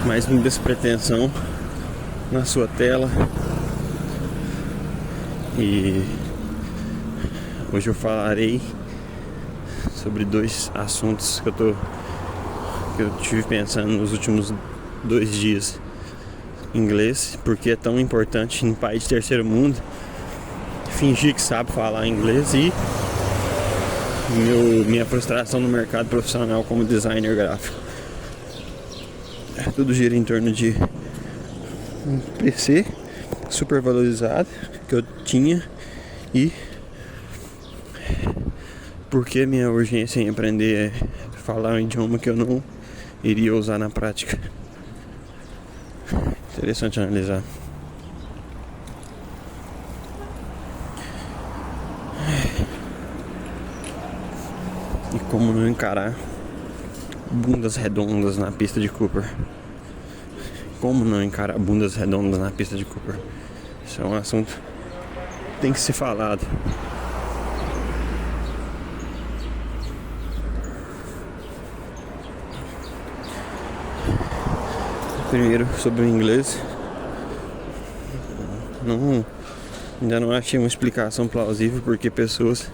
mais um Despretensão na sua tela. E hoje eu falarei sobre dois assuntos que eu tive pensando nos últimos 2 dias. Inglês, porque é tão importante no país de terceiro mundo fingir que sabe falar inglês, e minha frustração no mercado profissional como designer gráfico. Tudo gira em torno de um PC super valorizado que eu tinha, e porque minha urgência em aprender a falar um idioma que eu não iria usar na prática. Interessante analisar. E como não encarar bundas redondas na pista de Cooper? Como não encarar bundas redondas na pista de Cooper? Isso é um assunto que tem que ser falado. Primeiro, sobre o inglês, ainda não achei uma explicação plausível porque pessoas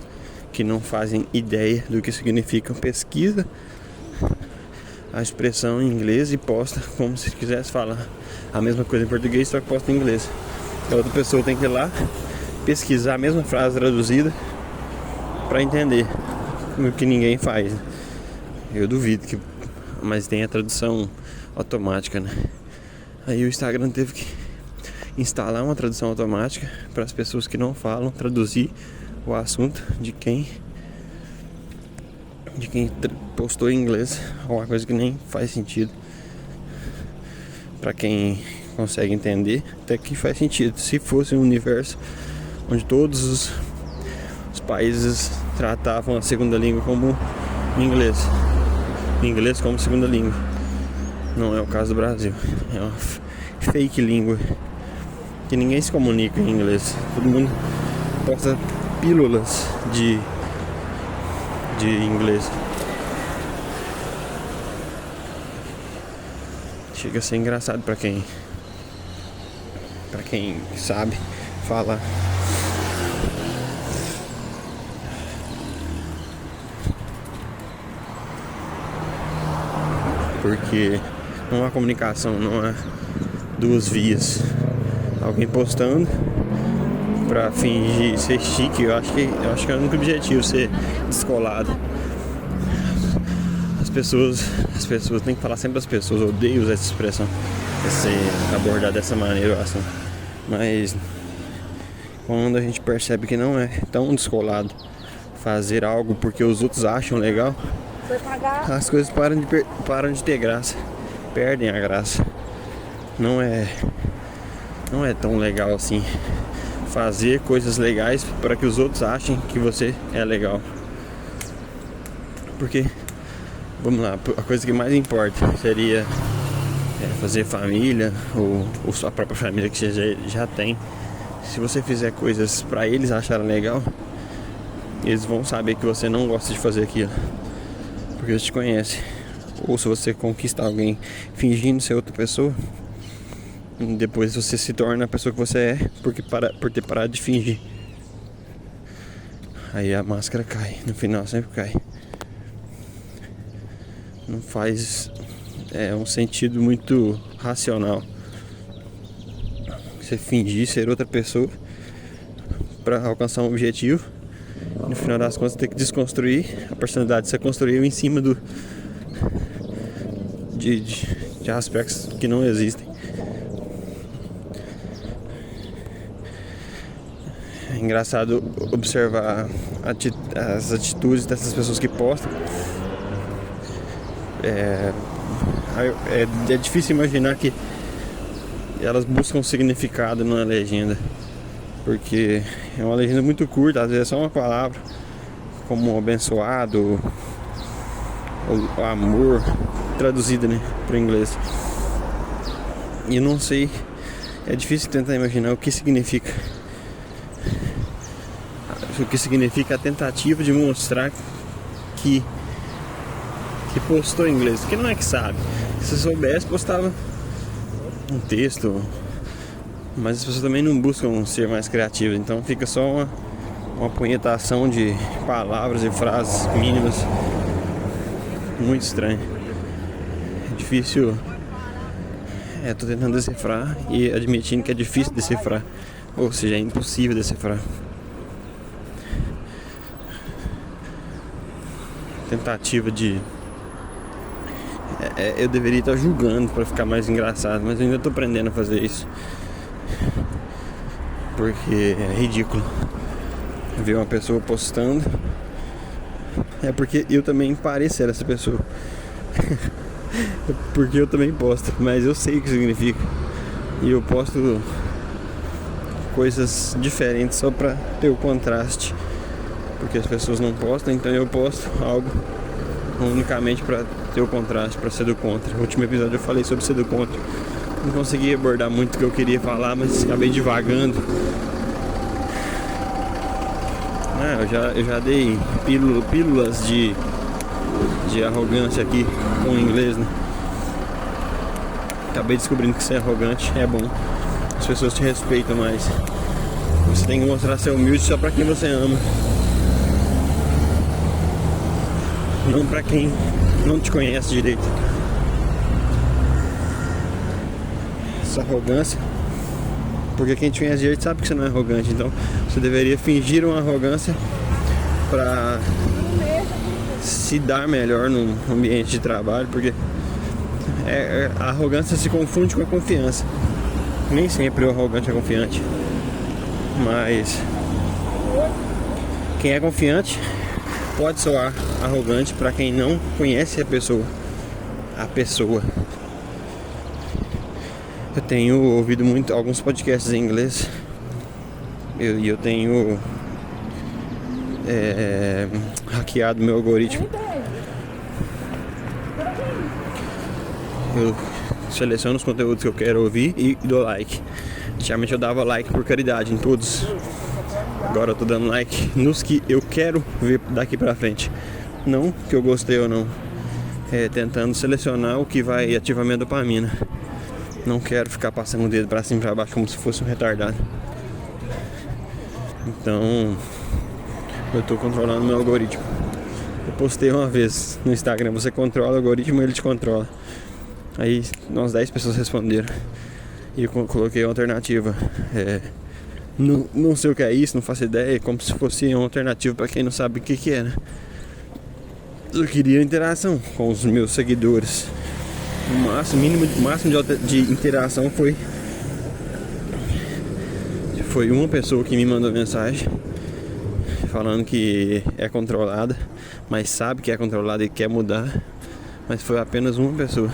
que não fazem ideia do que significa pesquisa a expressão em inglês e posta como se quisesse falar a mesma coisa em português, só que posta em inglês. A outra pessoa tem que ir lá pesquisar a mesma frase traduzida para entender, o que ninguém faz. Eu duvido que, mas tem a tradução automática, né? Aí o Instagram teve que instalar uma tradução automática para as pessoas que não falam traduzir o assunto de quem postou em inglês, uma coisa que nem faz sentido. Para quem consegue entender, até que faz sentido. Se fosse um universo onde todos os países tratavam a segunda língua como inglês como segunda língua. Não é o caso do Brasil. É uma fake língua que ninguém se comunica em inglês. Todo mundo posta pílulas de inglês. Chega a ser engraçado pra quem sabe falar. Porque não há comunicação, não há duas vias. Alguém postando pra fingir ser chique, eu acho que é o único objetivo, ser descolado. As pessoas tem que falar sempre das pessoas. Eu odeio usar essa expressão, abordar dessa maneira o assunto. Mas quando a gente percebe que não é tão descolado fazer algo porque os outros acham legal, as coisas param de ter graça, perdem a graça. Não é tão legal assim fazer coisas legais para que os outros achem que você é legal. Porque, vamos lá, a coisa que mais importa seria fazer família, ou sua própria família que você já tem. Se você fizer coisas para eles acharem legal, eles vão saber que você não gosta de fazer aquilo, porque eles te conhecem. Ou se você conquista alguém fingindo ser outra pessoa, depois você se torna a pessoa que você é por ter parado de fingir. Aí a máscara cai, no final sempre cai. Não faz um sentido muito racional você fingir ser outra pessoa para alcançar um objetivo. No final das contas, ter que desconstruir a personalidade que você construiu em cima de aspectos que não existem. É engraçado observar as atitudes dessas pessoas que postam. É difícil imaginar que elas buscam significado numa legenda, porque é uma legenda muito curta, às vezes é só uma palavra, como abençoado ou amor, traduzida, né, para o inglês. E eu não sei, é difícil tentar imaginar o que significa a tentativa de mostrar que postou em inglês, que não é que sabe. Se eu soubesse, postava um texto. Mas as pessoas também não buscam ser mais criativas, então fica só uma punhetação de palavras e frases mínimas. Muito estranho. É difícil. Tô tentando decifrar e admitindo que é difícil decifrar. Ou seja, é impossível decifrar. Tentativa de... eu deveria estar julgando para ficar mais engraçado, mas eu ainda estou aprendendo a fazer isso. Porque é ridículo ver uma pessoa postando. É porque eu também pareço ser essa pessoa. Porque eu também posto, mas eu sei o que significa. E eu posto coisas diferentes só pra ter o contraste. Porque as pessoas não postam, então eu posto algo unicamente pra ter o contraste, pra ser do contra. No último episódio eu falei sobre ser do contra. Não consegui abordar muito o que eu queria falar, mas acabei divagando. Eu já dei pílulas de arrogância aqui com o inglês, né? Acabei descobrindo que ser arrogante é bom. As pessoas te respeitam mais. Você tem que mostrar ser humilde só pra quem você ama, não pra quem não te conhece direito. Essa arrogância, porque quem te conhece direito sabe que você não é arrogante. Então você deveria fingir uma arrogância pra se dar melhor no ambiente de trabalho, porque a arrogância se confunde com a confiança. Nem sempre o arrogante é confiante, mas quem é confiante pode soar arrogante para quem não conhece a pessoa. Eu tenho ouvido muito alguns podcasts em inglês e eu tenho hackeado meu algoritmo. Eu seleciono os conteúdos que eu quero ouvir e dou like. Antigamente eu dava like por caridade em todos. Agora eu tô dando like nos que eu quero ver daqui pra frente, não que eu gostei ou não. Tentando selecionar o que vai ativar minha dopamina. Não quero ficar passando o dedo pra cima e pra baixo como se fosse um retardado. Então eu tô controlando meu algoritmo. Eu postei uma vez no Instagram: você controla o algoritmo, ele te controla. Aí umas 10 pessoas responderam. E eu coloquei uma alternativa. Não sei o que é isso, não faço ideia. Como se fosse uma alternativa pra quem não sabe o que é, né? Eu queria interação com os meus seguidores. O máximo de interação foi uma pessoa que me mandou mensagem falando que é controlada, mas sabe que é controlada e quer mudar. Mas foi apenas uma pessoa.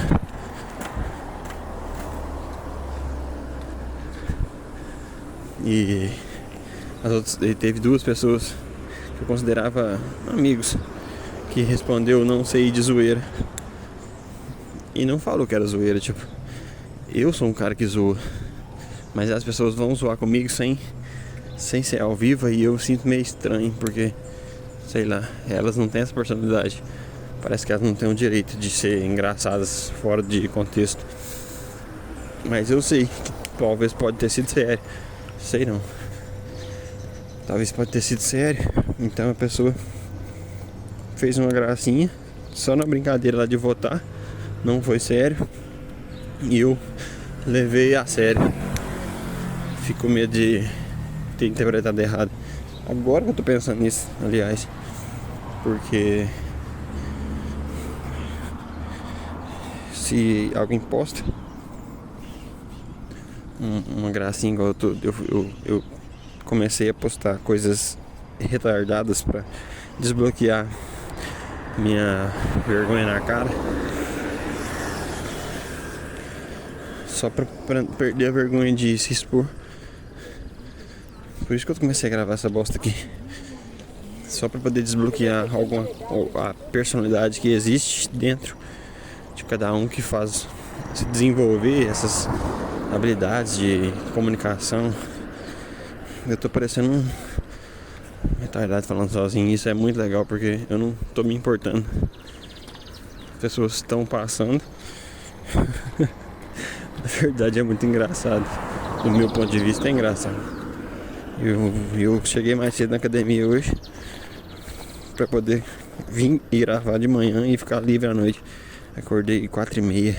E teve 2 pessoas que eu considerava amigos que respondeu não sei de zoeira. E não falou que era zoeira, tipo, eu sou um cara que zoa, mas as pessoas vão zoar comigo sem ser ao vivo, e eu sinto meio estranho, porque, sei lá, elas não têm essa personalidade. Parece que elas não têm o direito de ser engraçadas fora de contexto. Mas eu sei que talvez pode ter sido sério. Sei não. Talvez pode ter sido sério. Então a pessoa fez uma gracinha só na brincadeira lá de votar. Não foi sério. E eu levei a sério. Fico com medo de ter interpretado errado. Agora que eu tô pensando nisso, aliás. Porque se alguém posta uma gracinha igual eu comecei a postar coisas retardadas pra desbloquear minha vergonha na cara, só pra perder a vergonha de se expor. Por isso que eu comecei a gravar essa bosta aqui, só pra poder desbloquear a personalidade que existe dentro de cada um, que faz se desenvolver essas habilidades de comunicação. Eu tô parecendo um retardado falando sozinho. Isso é muito legal, porque eu não tô me importando. As pessoas estão passando Na verdade é muito engraçado. Do meu ponto de vista é engraçado. Eu cheguei mais cedo na academia hoje pra poder vir e gravar de manhã e ficar livre à noite. Acordei 4h30.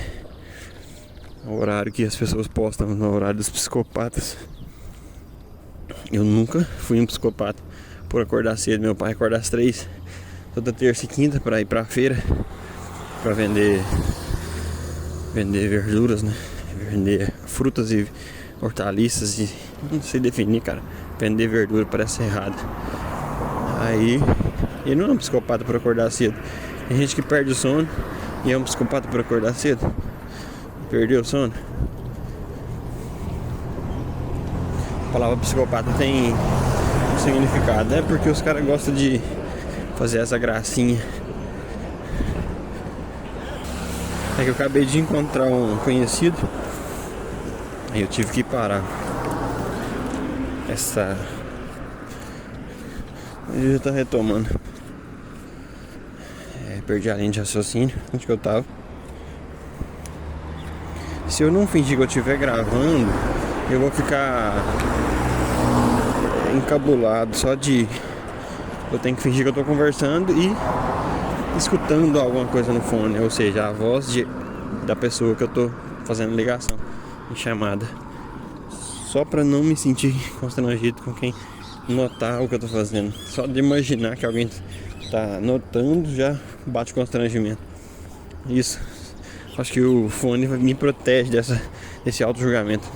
O horário que as pessoas postam no horário dos psicopatas. Eu nunca fui um psicopata por acordar cedo. Meu pai acorda às 3 toda terça e quinta pra ir pra feira pra vender verduras, né? Vender frutas e hortaliças e não sei definir, cara. Vender verdura parece errado. Aí ele não é um psicopata por acordar cedo. Tem gente que perde o sono e é um psicopata por acordar cedo. Perdeu o sono. A palavra psicopata tem um significado, né? Porque os caras gostam de fazer essa gracinha. É que eu acabei de encontrar um conhecido. Aí eu tive que parar. Ele já tá retomando. Perdi a linha de raciocínio. Onde que eu tava? Se eu não fingir que eu estiver gravando, eu vou ficar encabulado só de... Eu tenho que fingir que eu tô conversando e escutando alguma coisa no fone. Ou seja, a voz da pessoa que eu tô fazendo ligação em chamada. Só pra não me sentir constrangido com quem notar o que eu tô fazendo. Só de imaginar que alguém tá notando já bate constrangimento. Isso. Acho que o fone me protege desse auto-julgamento.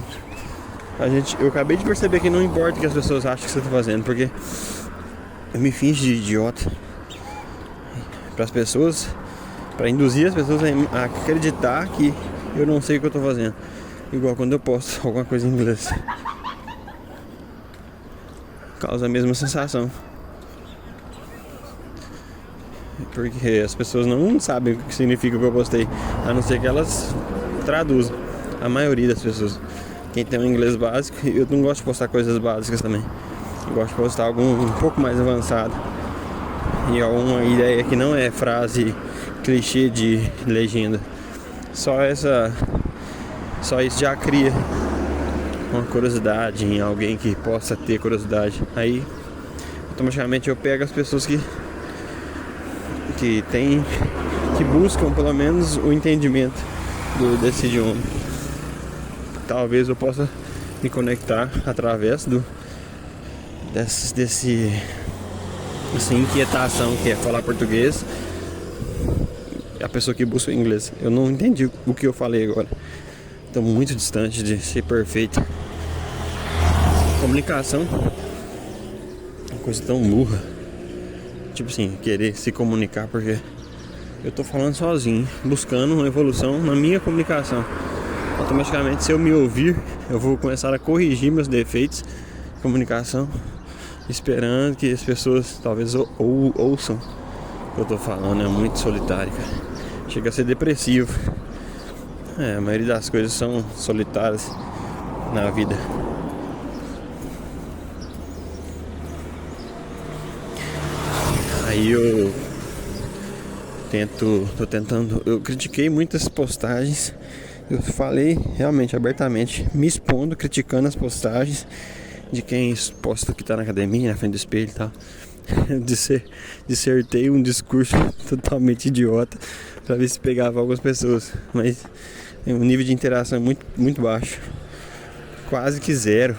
Eu acabei de perceber que não importa o que as pessoas acham que você tá fazendo, porque eu me finjo de idiota para as pessoas, para induzir as pessoas a acreditar que eu não sei o que eu tô fazendo. Igual quando eu posto alguma coisa em inglês. Causa a mesma sensação. Porque as pessoas não sabem o que significa o que eu postei, a não ser que elas traduzam. A maioria das pessoas. Quem tem um inglês básico, eu não gosto de postar coisas básicas também. Eu gosto de postar algo um pouco mais avançado. E alguma ideia que não é frase clichê de legenda. Só isso já cria uma curiosidade em alguém que possa ter curiosidade. Aí automaticamente eu pego as pessoas que buscam pelo menos o entendimento desse idioma. Talvez eu possa me conectar através dessa inquietação que é falar português. A pessoa que busca o inglês. Eu não entendi o que eu falei agora. Estou muito distante de ser perfeito. Comunicação é uma coisa tão burra. Tipo assim, querer se comunicar porque eu tô falando sozinho, buscando uma evolução na minha comunicação. Automaticamente, se eu me ouvir, eu vou começar a corrigir meus defeitos de comunicação, esperando que as pessoas talvez ouçam o que eu tô falando. É muito solitário, cara. Chega a ser depressivo. A maioria das coisas são solitárias na vida. Aí eu critiquei muitas postagens. Eu falei realmente abertamente, me expondo, criticando as postagens de quem posta que tá na academia, na frente do espelho e tal. Dissertei um discurso totalmente idiota pra ver se pegava algumas pessoas, mas o nível de interação é muito, muito baixo, quase que zero.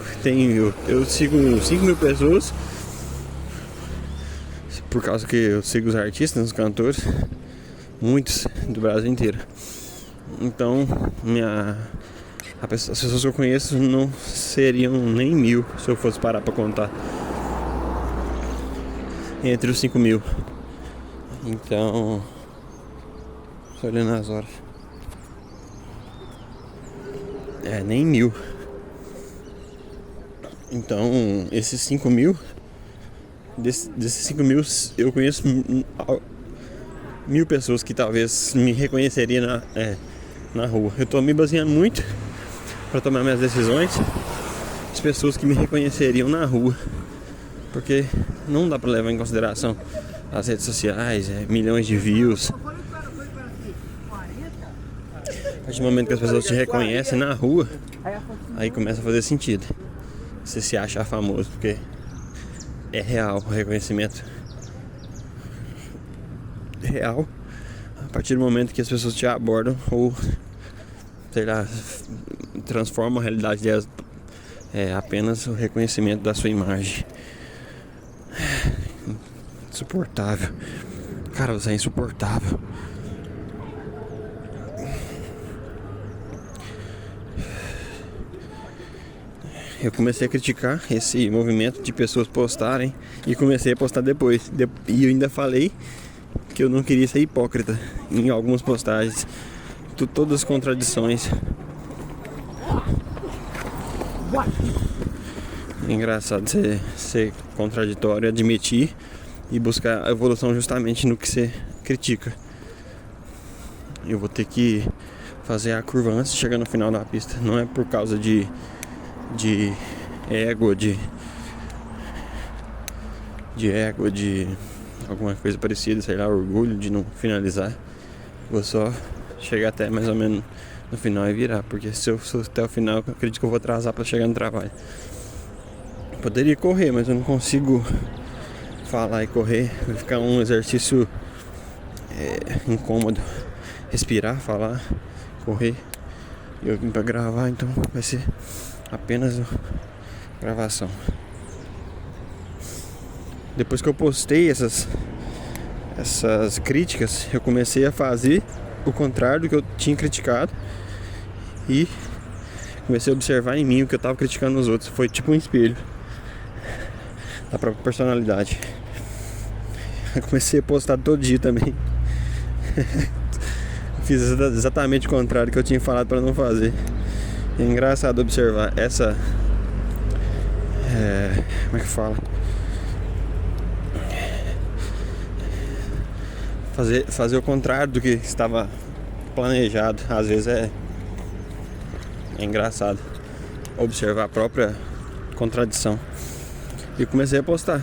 Eu sigo 5.000 pessoas, por causa que eu sigo os artistas, os cantores, muitos do Brasil inteiro. Então as pessoas que eu conheço não seriam nem 1.000 se eu fosse parar pra contar entre os 5.000. Então, só olhando as horas, nem 1.000. Então, esses 5.000, desses 5.000 eu conheço 1.000 pessoas que talvez me reconheceriam na rua. Eu tô me baseando muito para tomar minhas decisões as pessoas que me reconheceriam na rua, porque não dá para levar em consideração as redes sociais, milhões de views. partir do momento que as pessoas te reconhecem na rua, aí começa a fazer sentido você se achar famoso, porque é real o reconhecimento. Real a partir do momento que as pessoas te abordam ou, sei lá, transformam a realidade delas. É apenas o reconhecimento da sua imagem. Insuportável. Cara, você é insuportável. Eu comecei a criticar esse movimento de pessoas postarem e comecei a postar depois. E eu ainda falei que eu não queria ser hipócrita em algumas postagens. Todas as contradições. É engraçado ser contraditório, admitir e buscar a evolução justamente no que você critica. Eu vou ter que fazer a curva antes de chegar no final da pista. Não é por causa de ego, de alguma coisa parecida, sei lá, orgulho de não finalizar. Vou só chegar até mais ou menos no final e virar, porque se eu for até o final, eu acredito que eu vou atrasar para chegar no trabalho. Poderia correr, mas eu não consigo falar e correr. Vai ficar um exercício incômodo. Respirar, falar, correr. E eu vim pra gravar, então vai ser apenas gravação. Depois que eu postei essas críticas, eu comecei a fazer o contrário do que eu tinha criticado e comecei a observar em mim o que eu tava criticando nos outros. Foi tipo um espelho da própria personalidade. Eu comecei a postar todo dia também. Fiz exatamente o contrário que eu tinha falado para não fazer. É engraçado observar essa como é que fala? Fazer o contrário do que estava planejado. Às vezes é engraçado observar a própria contradição. E comecei a postar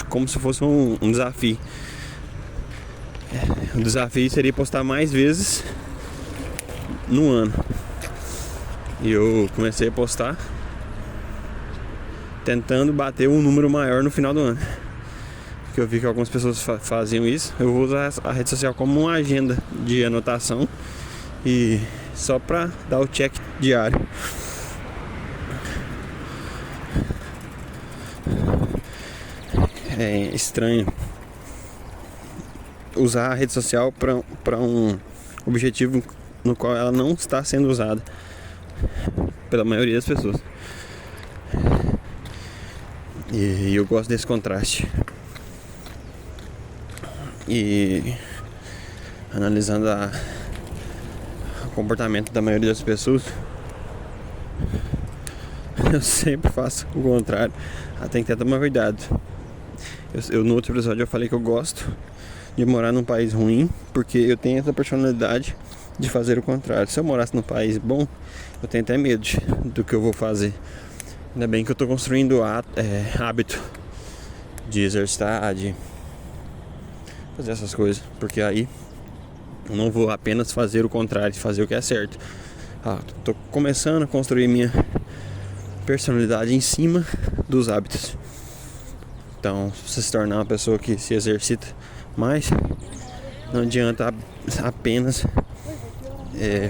como se fosse um desafio. O desafio seria postar mais vezes no ano. E eu comecei a postar tentando bater um número maior no final do ano. Porque eu vi que algumas pessoas faziam isso. Eu vou usar a rede social como uma agenda de anotação e só pra dar o check diário. É estranho usar a rede social para um objetivo no qual ela não está sendo usada pela maioria das pessoas. E eu gosto desse contraste. E analisando o comportamento da maioria das pessoas, eu sempre faço o contrário. Tem que ter tomar cuidado. No outro episódio eu falei que eu gosto de morar num país ruim, porque eu tenho essa personalidade de fazer o contrário. Se eu morasse num país bom, eu tenho até medo do que eu vou fazer. Ainda bem que eu estou construindo hábito de exercitar, de fazer essas coisas, porque aí eu não vou apenas fazer o contrário, fazer o que é certo. Estou começando a construir minha personalidade em cima dos hábitos. Então, se você se tornar uma pessoa que se exercita mais, não adianta apenas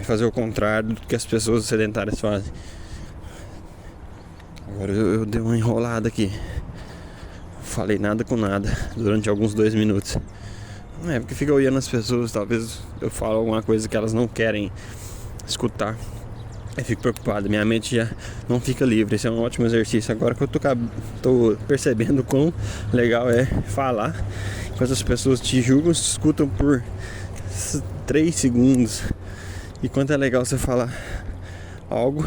fazer o contrário do que as pessoas sedentárias fazem. Agora eu dei uma enrolada aqui. Falei nada com nada durante alguns 2 minutos. Porque fica olhando as pessoas, talvez eu falo alguma coisa que elas não querem escutar. Eu fico preocupado, minha mente já não fica livre. Esse é um ótimo exercício. Agora que eu tô percebendo quão legal é falar, enquanto as pessoas te julgam, te escutam por 3 segundos. E quanto é legal você falar algo,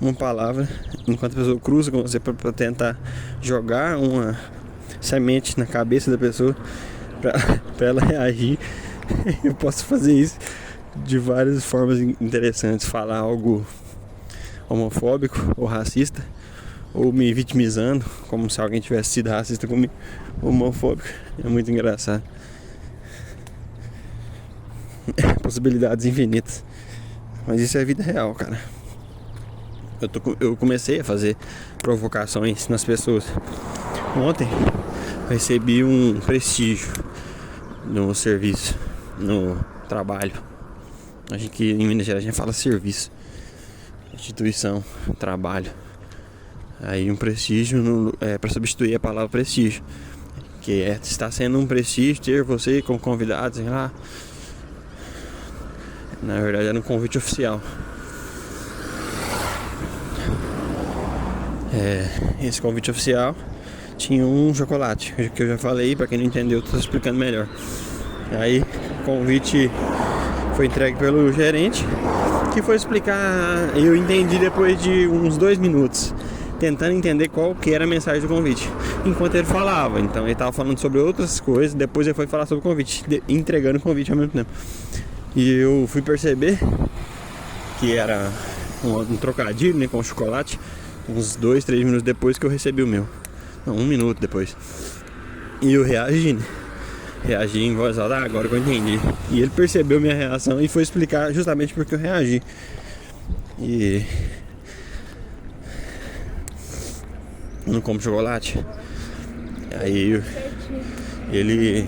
uma palavra, enquanto a pessoa cruza com você para tentar jogar uma semente na cabeça da pessoa para ela reagir. Eu posso fazer isso de várias formas interessantes. Falar algo homofóbico ou racista, ou me vitimizando como se alguém tivesse sido racista comigo, homofóbico. É muito engraçado. Possibilidades infinitas. Mas isso é vida real, cara. Eu comecei a fazer provocações nas pessoas. Ontem eu recebi um prestígio no serviço, no trabalho. A gente que em Minas Gerais a gente fala serviço, instituição, trabalho. Aí um prestígio para substituir a palavra prestígio, que está sendo um prestígio ter você como convidado, sei lá. Na verdade era um convite oficial. Esse convite oficial tinha um chocolate, que eu já falei, pra quem não entendeu, tô explicando melhor. Aí o convite foi entregue pelo gerente, que foi explicar, eu entendi depois de uns 2 minutos, tentando entender qual que era a mensagem do convite, enquanto ele falava. Então ele tava falando sobre outras coisas, depois ele foi falar sobre o convite, entregando o convite ao mesmo tempo. E eu fui perceber que era um trocadilho, né, com o chocolate, uns 2, 3 minutos depois que eu recebi o meu. Não, 1 minuto depois. E eu reagi, né? Reagi em voz alta, agora que eu entendi. E ele percebeu minha reação e foi explicar justamente porque eu reagi. E não como chocolate. Aí ele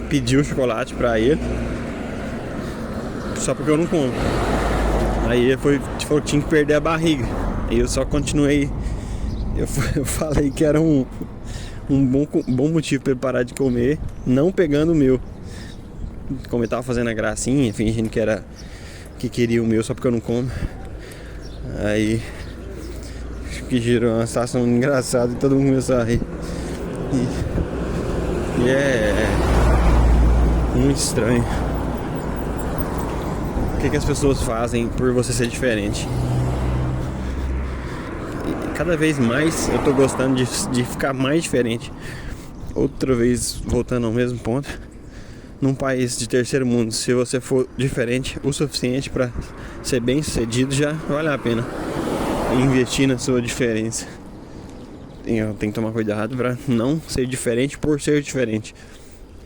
pediu chocolate pra ele, só porque eu não como. Aí ele falou que tinha que perder a barriga. Aí eu só continuei. Eu falei que era um bom motivo pra ele parar de comer, não pegando o meu. Como ele tava fazendo a gracinha, fingindo que queria o meu só porque eu não como. Aí acho que gerou uma situação engraçada e todo mundo começou a rir. E é muito estranho. O que as pessoas fazem por você ser diferente? E cada vez mais eu tô gostando de ficar mais diferente. Outra vez, voltando ao mesmo ponto, num país de terceiro mundo, se você for diferente o suficiente para ser bem sucedido, já vale a pena investir na sua diferença. Tem que tomar cuidado para não ser diferente por ser diferente,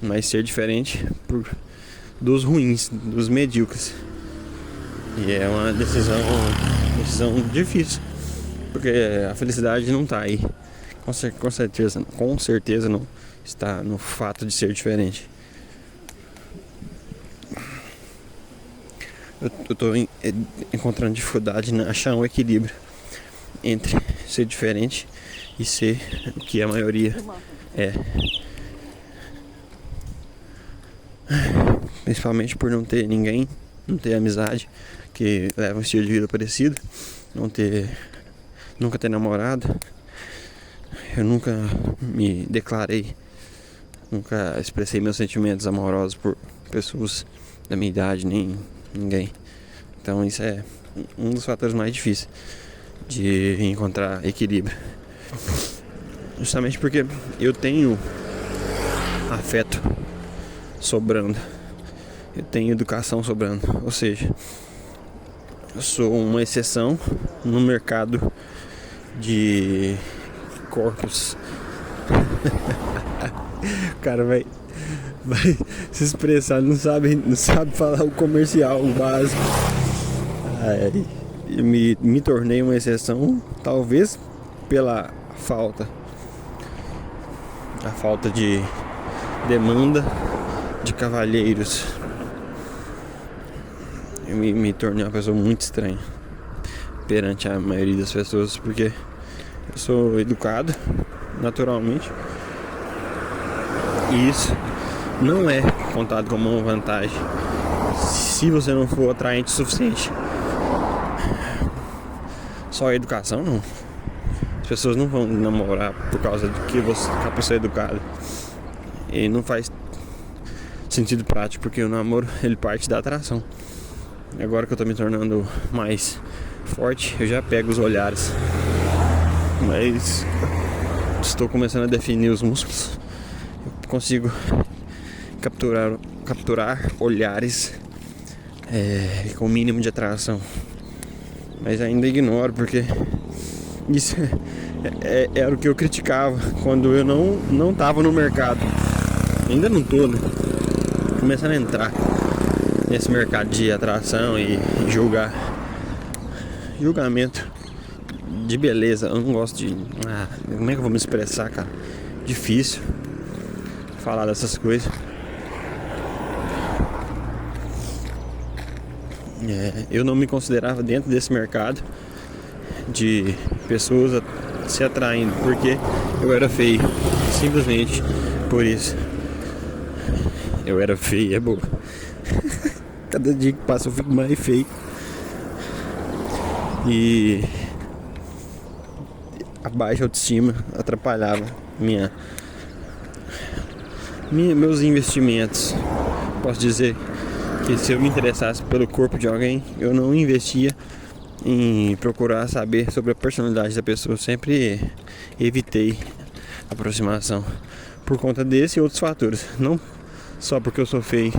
mas ser diferente dos ruins, dos medíocres. E é uma decisão difícil, porque a felicidade não está aí. Com certeza não está no fato de ser diferente. Eu tô encontrando dificuldade em achar um equilíbrio entre ser diferente e ser o que a maioria é. Principalmente por não ter ninguém, não ter amizade que leva um estilo de vida parecido, nunca ter namorado. Eu nunca me declarei, nunca expressei meus sentimentos amorosos por pessoas da minha idade, nem ninguém. Então isso é um dos fatores mais difíceis de encontrar equilíbrio. Justamente porque eu tenho afeto sobrando, eu tenho educação sobrando, ou seja, eu sou uma exceção no mercado de corpos. O cara vai se expressar, não sabe falar o comercial, o básico. Me tornei uma exceção, talvez pela falta de demanda de cavalheiros. Eu me tornei uma pessoa muito estranha perante a maioria das pessoas, porque eu sou educado naturalmente, e isso não é contado como uma vantagem se você não for atraente o suficiente. Só a educação não. As pessoas não vão namorar por causa de que a pessoa é educada. E não faz sentido prático, porque o namoro ele parte da atração. Agora que eu tô me tornando mais forte, eu já pego os olhares, mas estou começando a definir os músculos. Eu consigo capturar olhares com o mínimo de atração, mas ainda ignoro, porque isso era o que eu criticava quando eu não tava no mercado. Ainda não tô, né? Começando a entrar. nesse mercado de atração e julgamento de beleza. Eu não gosto de... como é que eu vou me expressar, cara? Difícil falar dessas coisas. Eu não me considerava dentro desse mercado de pessoas se atraindo porque eu era feio, simplesmente por isso. Eu era feio, é boa. Cada dia que passa eu fico mais feio. E a baixa autoestima atrapalhava meus investimentos. Posso dizer que se eu me interessasse pelo corpo de alguém, eu não investia em procurar saber sobre a personalidade da pessoa. Eu sempre evitei aproximação por conta desse e outros fatores, não só porque eu sou feio.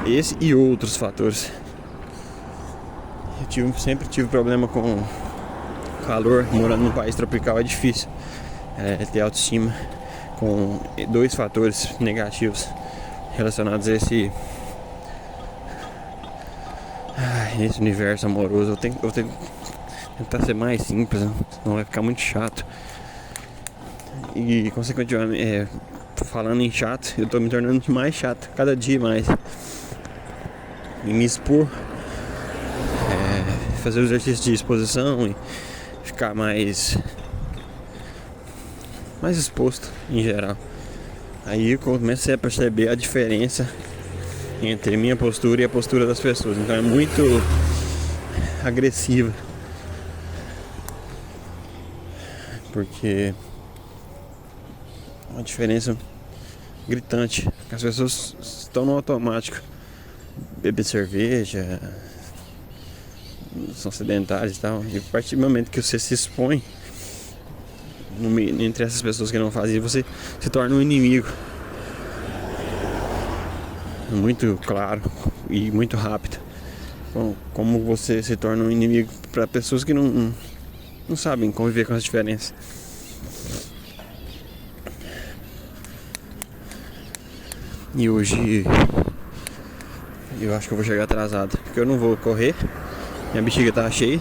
Esse e outros fatores. Sempre tive problema com calor. Morando num país tropical é difícil ter autoestima, com dois fatores negativos relacionados a esse universo amoroso. Eu tenho que tentar ser mais simples, senão vai ficar muito chato. E consequentemente, falando em chato, eu tô me tornando mais chato, cada dia mais. E me expor, fazer o exercício de exposição e ficar mais exposto em geral. Aí eu comecei a perceber a diferença entre minha postura e a postura das pessoas. Então é muito agressiva, porque uma diferença gritante. As pessoas estão no automático, beber cerveja, são sedentários e tal. E a partir do momento que você se expõe entre essas pessoas que não fazem, você se torna um inimigo muito claro e muito rápido. Bom, como você se torna um inimigo para pessoas que não sabem conviver com as diferenças. E hoje eu acho que eu vou chegar atrasado, porque eu não vou correr, minha bexiga tá cheia,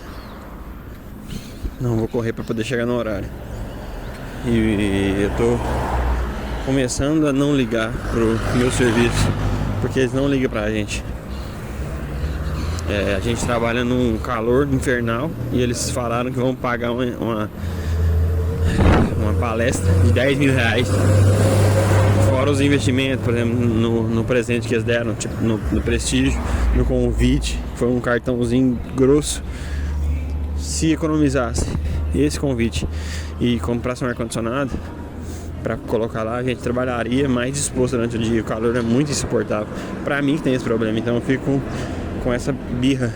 não vou correr para poder chegar no horário. E eu tô começando a não ligar pro meu serviço, porque eles não ligam pra gente. A gente trabalha num calor infernal e eles falaram que vão pagar uma palestra de 10 mil reais, fora os investimentos, por exemplo, no presente que eles deram, tipo no prestígio, no convite, foi um cartãozinho grosso. Se economizasse esse convite e comprasse um ar-condicionado para colocar lá, a gente trabalharia mais disposto durante o dia. O calor é muito insuportável para mim que tem esse problema, então eu fico com essa birra.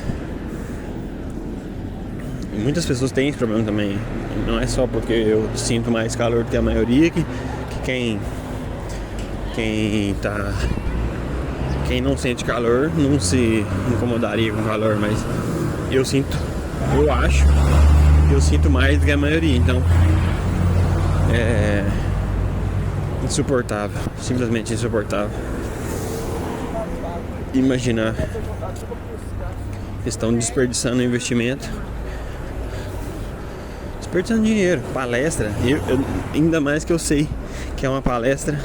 E muitas pessoas têm esse problema também. Não é só porque eu sinto mais calor do que a maioria que quem não sente calor não se incomodaria com calor, mas eu acho que eu sinto mais do que a maioria, então é insuportável, simplesmente insuportável. Imaginar que estão desperdiçando investimento, desperdiçando dinheiro, palestra, ainda mais que eu sei que é uma palestra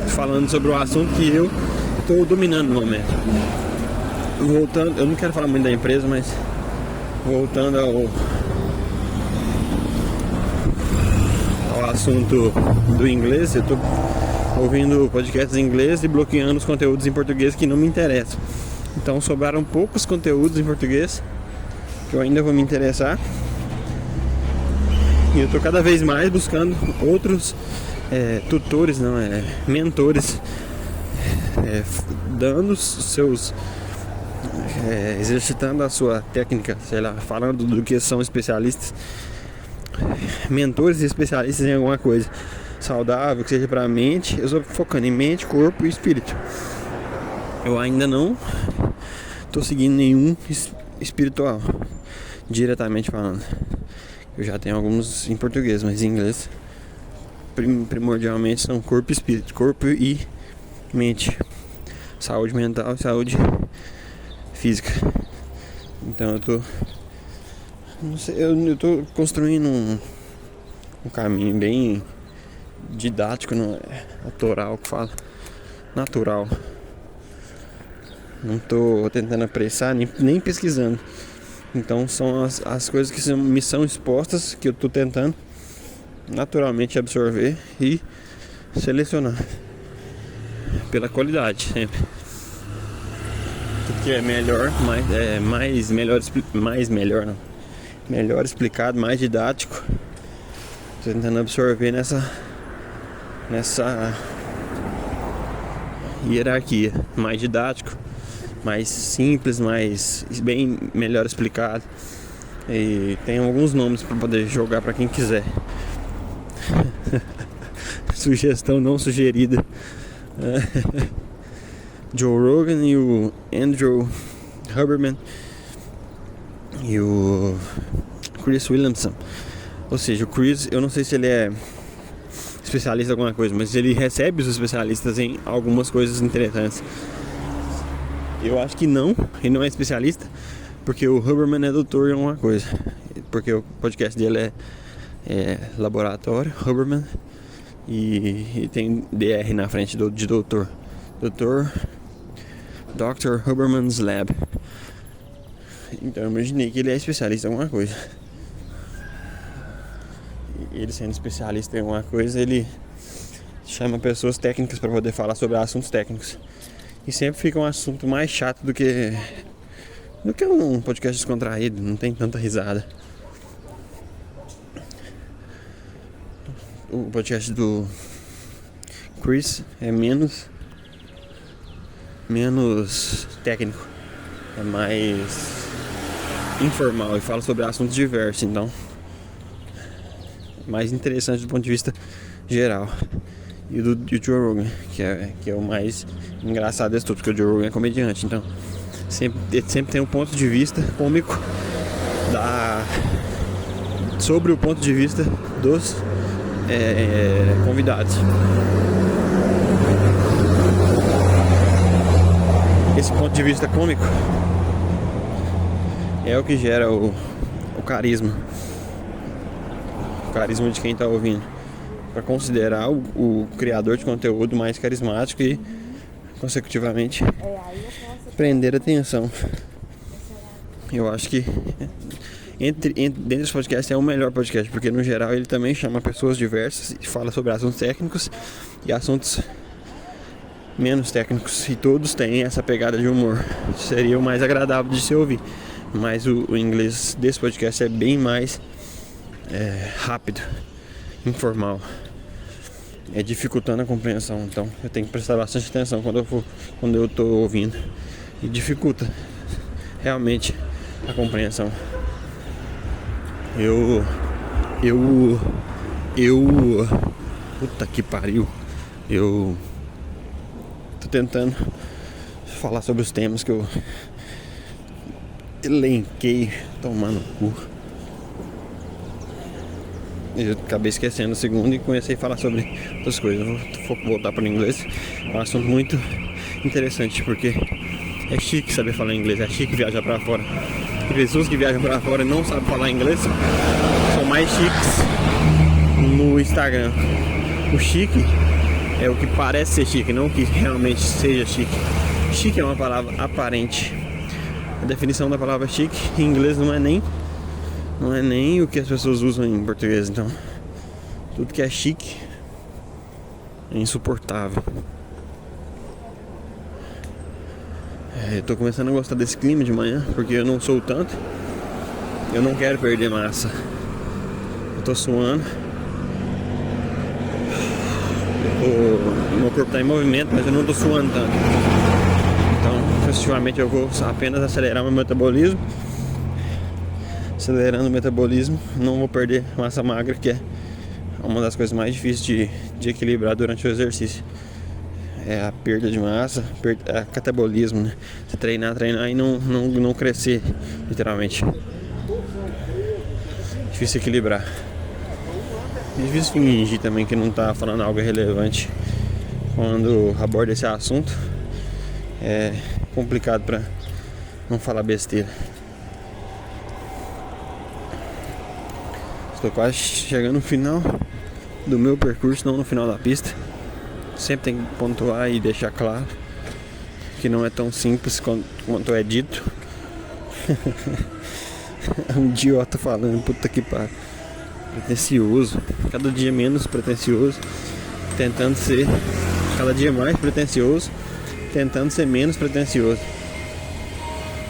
falando sobre o assunto que eu estou dominando no momento. Voltando, eu não quero falar muito da empresa, mas voltando ao assunto do inglês, eu estou ouvindo podcasts em inglês e bloqueando os conteúdos em português que não me interessam. Então sobraram poucos conteúdos em português que eu ainda vou me interessar. E eu estou cada vez mais buscando outros tutores, mentores, dando seus exercitando a sua técnica, sei lá, falando do que são especialistas, mentores e especialistas em alguma coisa saudável, que seja para a mente. Eu estou focando em mente, corpo e espírito. Eu ainda não estou seguindo nenhum espiritual, diretamente falando. Eu já tenho alguns em português, mas em inglês primordialmente são corpo e espírito, corpo e mente. saúde mental e saúde física. Então eu tô construindo um caminho bem didático, não é natural que fala. Natural. Não tô tentando apressar, nem pesquisando. Então são as coisas que me são expostas que eu tô tentando naturalmente absorver e selecionar pela qualidade sempre. Tudo que é melhor, melhor explicado, mais didático. Tô tentando absorver nessa hierarquia, mais didático, mais simples, bem melhor explicado. E tem alguns nomes para poder jogar para quem quiser. Sugestão não sugerida. Joe Rogan e o Andrew Huberman e o Chris Williamson. Ou seja, o Chris, eu não sei se ele é especialista em alguma coisa, mas ele recebe os especialistas em algumas coisas interessantes. Eu acho que não, ele não é especialista, porque o Huberman é doutor em alguma coisa. Porque o podcast dele é Laboratório Huberman e tem DR na frente de doutor. Dr. Huberman's Lab. Então eu imaginei que ele é especialista em alguma coisa. Ele sendo especialista em alguma coisa, ele chama pessoas técnicas para poder falar sobre assuntos técnicos. E sempre fica um assunto mais chato do que um podcast descontraído, não tem tanta risada. O podcast do Chris é menos técnico, é mais informal e fala sobre assuntos diversos, então mais interessante do ponto de vista geral. E o Joe Rogan, que é o mais engraçado de tudo, porque o Joe Rogan é comediante, então sempre tem um ponto de vista cômico sobre o ponto de vista dos convidados. Esse ponto de vista cômico é o que gera o carisma. O carisma de quem está ouvindo, para considerar o criador de conteúdo mais carismático e consecutivamente prender a atenção. Eu acho que dentre os podcasts é o melhor podcast, porque no geral ele também chama pessoas diversas e fala sobre assuntos técnicos e assuntos menos técnicos, e todos têm essa pegada de humor. Seria o mais agradável de se ouvir, mas o inglês desse podcast é bem mais rápido, informal, dificultando a compreensão. Então eu tenho que prestar bastante atenção quando eu tô ouvindo, e dificulta realmente a compreensão. Puta que pariu. Eu tô tentando falar sobre os temas que eu elenquei, tomar no cu. Eu acabei esquecendo o segundo e comecei a falar sobre outras coisas. Vou voltar para o inglês. É um assunto muito interessante, porque é chique saber falar inglês, é chique viajar para fora. E pessoas que viajam para fora e não sabem falar inglês são mais chiques no Instagram. O chique é o que parece ser chique, não o que realmente seja chique. Chique é uma palavra aparente. A definição da palavra chique em inglês não é nem o que as pessoas usam em português. Então tudo que é chique é insuportável. Eu tô começando a gostar desse clima de manhã, porque eu não sou tanto. Eu não quero perder massa. Eu tô suando. Meu corpo tá em movimento, mas eu não tô suando tanto. Então, efetivamente, eu vou apenas acelerar meu metabolismo. Acelerando o metabolismo, não vou perder massa magra, que é uma das coisas mais difíceis de equilibrar durante o exercício. É a perda de massa, catabolismo, né? Você treinar e não crescer, literalmente. Difícil equilibrar. É difícil fingir também que não tá falando algo relevante quando aborda esse assunto. é complicado pra não falar besteira. Estou quase chegando no final do meu percurso, não no final da pista. Sempre tem que pontuar e deixar claro que não é tão simples quanto é dito. É um idiota falando, puta que pariu. Pretencioso, cada dia menos pretencioso, tentando ser cada dia mais pretencioso, tentando ser menos pretencioso.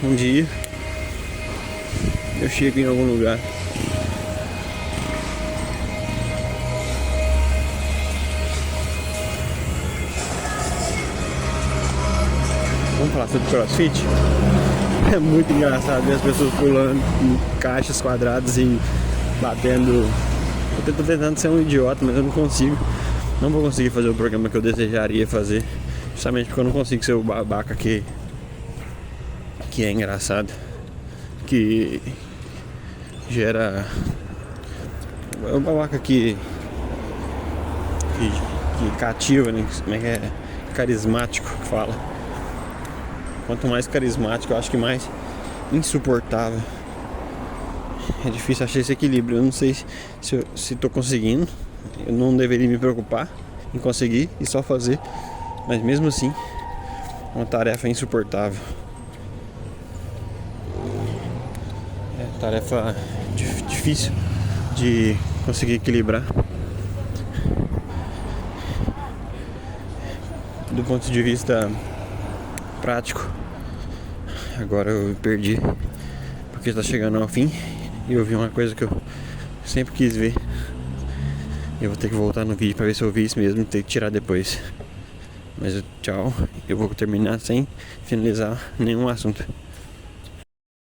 Um dia eu chego em algum lugar. Vamos falar sobre CrossFit? É muito engraçado ver as pessoas pulando em caixas quadradas e batendo. Eu tô tentando ser um idiota, mas eu não consigo. Não vou conseguir fazer o programa que eu desejaria fazer, justamente porque eu não consigo ser o babaca que é engraçado, que gera. É o babaca que cativa, né? Como é que é? Carismático que fala. Quanto mais carismático, eu acho que mais insuportável. É difícil achar esse equilíbrio. Eu não sei se tô conseguindo. Eu não deveria me preocupar em conseguir e só fazer. Mas mesmo assim, é uma tarefa insuportável. É tarefa difícil de conseguir equilibrar. Do ponto de vista prático. Agora eu perdi porque está chegando ao fim e eu vi uma coisa que eu sempre quis ver. Eu vou ter que voltar no vídeo para ver se eu vi isso mesmo e ter que tirar depois. Mas tchau, eu vou terminar sem finalizar nenhum assunto.